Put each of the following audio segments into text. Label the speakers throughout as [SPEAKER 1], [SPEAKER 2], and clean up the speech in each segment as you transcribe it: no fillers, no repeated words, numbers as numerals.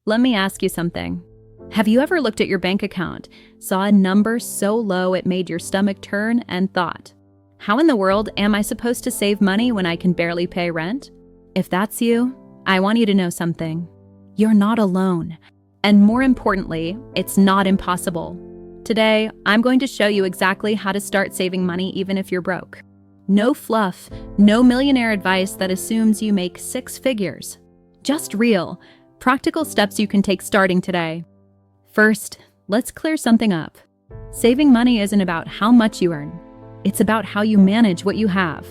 [SPEAKER 1] Let me ask you something. Have you ever looked at your bank account, saw a number so low it made your stomach turn, and thought, how in the world am I supposed to save money when I can barely pay rent? If that's you, I want you to know something. You're not alone. And more importantly, it's not impossible. Today, I'm going to show you exactly how to start saving money even if you're broke. No fluff, no millionaire advice that assumes you make six figures. Just real, practical steps you can take starting today. First, let's clear something up. Saving money isn't about how much you earn. It's about how you manage what you have.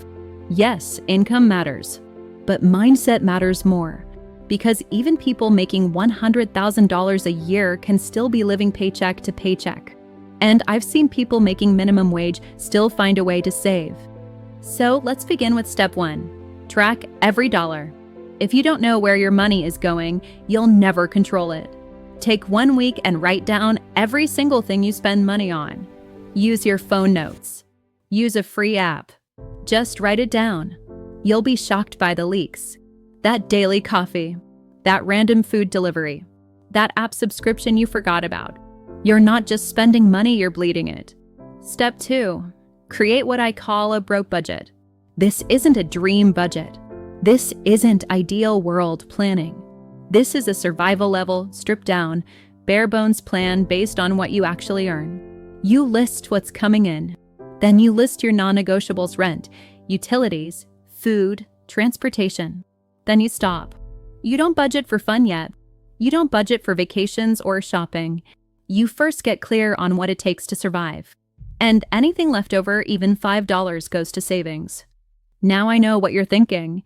[SPEAKER 1] Yes, income matters, but mindset matters more, because even people making $100,000 a year can still be living paycheck to paycheck. And I've seen people making minimum wage still find a way to save. So let's begin with step 1. Track every dollar. If you don't know where your money is going, you'll never control it. Take 1 week and write down every single thing you spend money on. Use your phone notes. Use a free app. Just write it down. You'll be shocked by the leaks. That daily coffee, that random food delivery, that app subscription you forgot about. You're not just spending money, you're bleeding it. Step 2. Create what I call a broke budget. This isn't a dream budget. This isn't ideal world planning. This is a survival level, stripped down, bare bones plan based on what you actually earn. You list what's coming in. Then you list your non-negotiables: rent, utilities, food, transportation. Then you stop. You don't budget for fun yet. You don't budget for vacations or shopping. You first get clear on what it takes to survive. And anything left over, even $5, goes to savings. Now I know what you're thinking.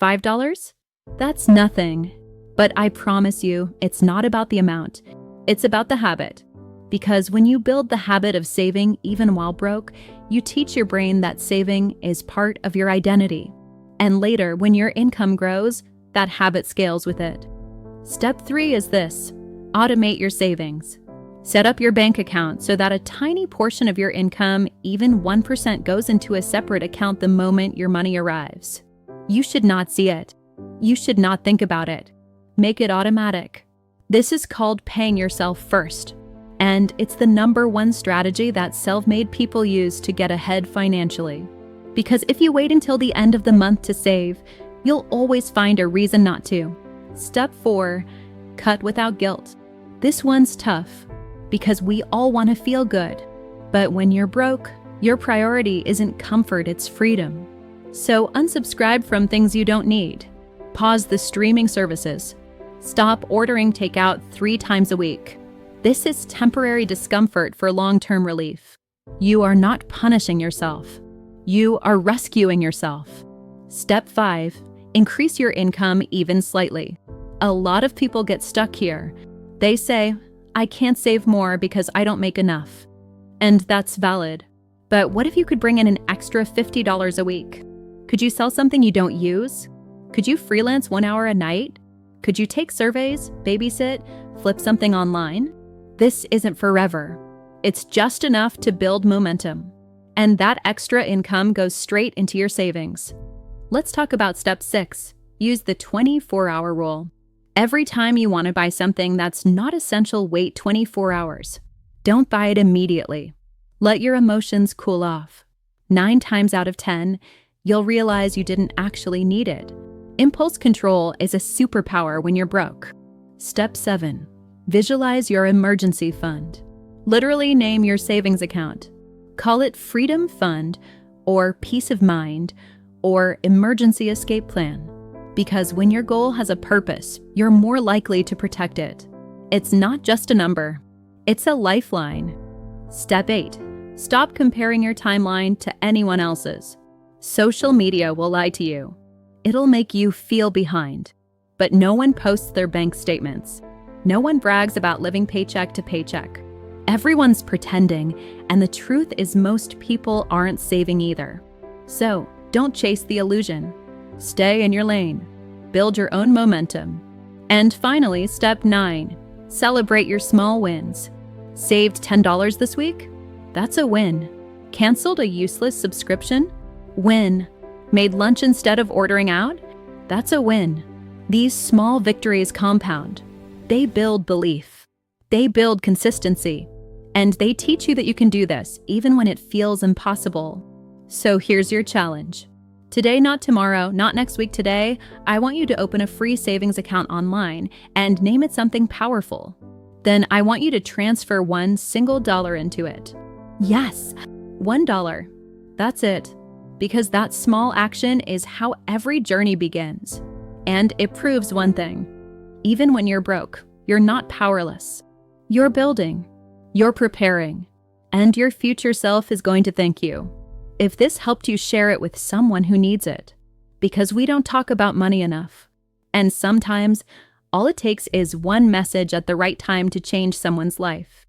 [SPEAKER 1] $5? That's nothing. But I promise you, it's not about the amount. It's about the habit. Because when you build the habit of saving even while broke, you teach your brain that saving is part of your identity. And later, when your income grows, that habit scales with it. Step 3 is this: automate your savings. Set up your bank account so that a tiny portion of your income, even 1%, goes into a separate account the moment your money arrives. You should not see it. You should not think about it. Make it automatic. This is called paying yourself first. And it's the #1 strategy that self-made people use to get ahead financially. Because if you wait until the end of the month to save, you'll always find a reason not to. Step 4, cut without guilt. This one's tough, because we all want to feel good. But when you're broke, your priority isn't comfort, it's freedom. So unsubscribe from things you don't need. Pause the streaming services. Stop ordering takeout 3 times a week. This is temporary discomfort for long-term relief. You are not punishing yourself. You are rescuing yourself. Step 5, increase your income even slightly. A lot of people get stuck here. They say, I can't save more because I don't make enough. And that's valid. But what if you could bring in an extra $50 a week? Could you sell something you don't use? Could you freelance 1 hour a night? Could you take surveys, babysit, flip something online? This isn't forever. It's just enough to build momentum. And that extra income goes straight into your savings. Let's talk about step 6. Use the 24-hour rule. Every time you want to buy something that's not essential, wait 24 hours. Don't buy it immediately. Let your emotions cool off. 9 times out of 10, you'll realize you didn't actually need it. Impulse control is a superpower when you're broke. Step 7. Visualize your emergency fund. Literally name your savings account. Call it Freedom Fund, or Peace of Mind, or Emergency Escape Plan. Because when your goal has a purpose, you're more likely to protect it. It's not just a number. It's a lifeline. Step 8. Stop comparing your timeline to anyone else's. Social media will lie to you. It'll make you feel behind. But no one posts their bank statements. No one brags about living paycheck to paycheck. Everyone's pretending, and the truth is most people aren't saving either. So, don't chase the illusion. Stay in your lane. Build your own momentum. And finally, step 9. Celebrate your small wins. Saved $10 this week? That's a win. Canceled a useless subscription? Win. Made lunch instead of ordering out? That's a win. These small victories compound. They build belief. They build consistency. And they teach you that you can do this, even when it feels impossible. So here's your challenge. Today, not tomorrow, not next week, today, I want you to open a free savings account online and name it something powerful. Then I want you to transfer $1 single into it. Yes, $1. That's it. Because that small action is how every journey begins. And it proves one thing. Even when you're broke, you're not powerless. You're building. You're preparing. And your future self is going to thank you. If this helped you, share it with someone who needs it. Because we don't talk about money enough. And sometimes, all it takes is one message at the right time to change someone's life.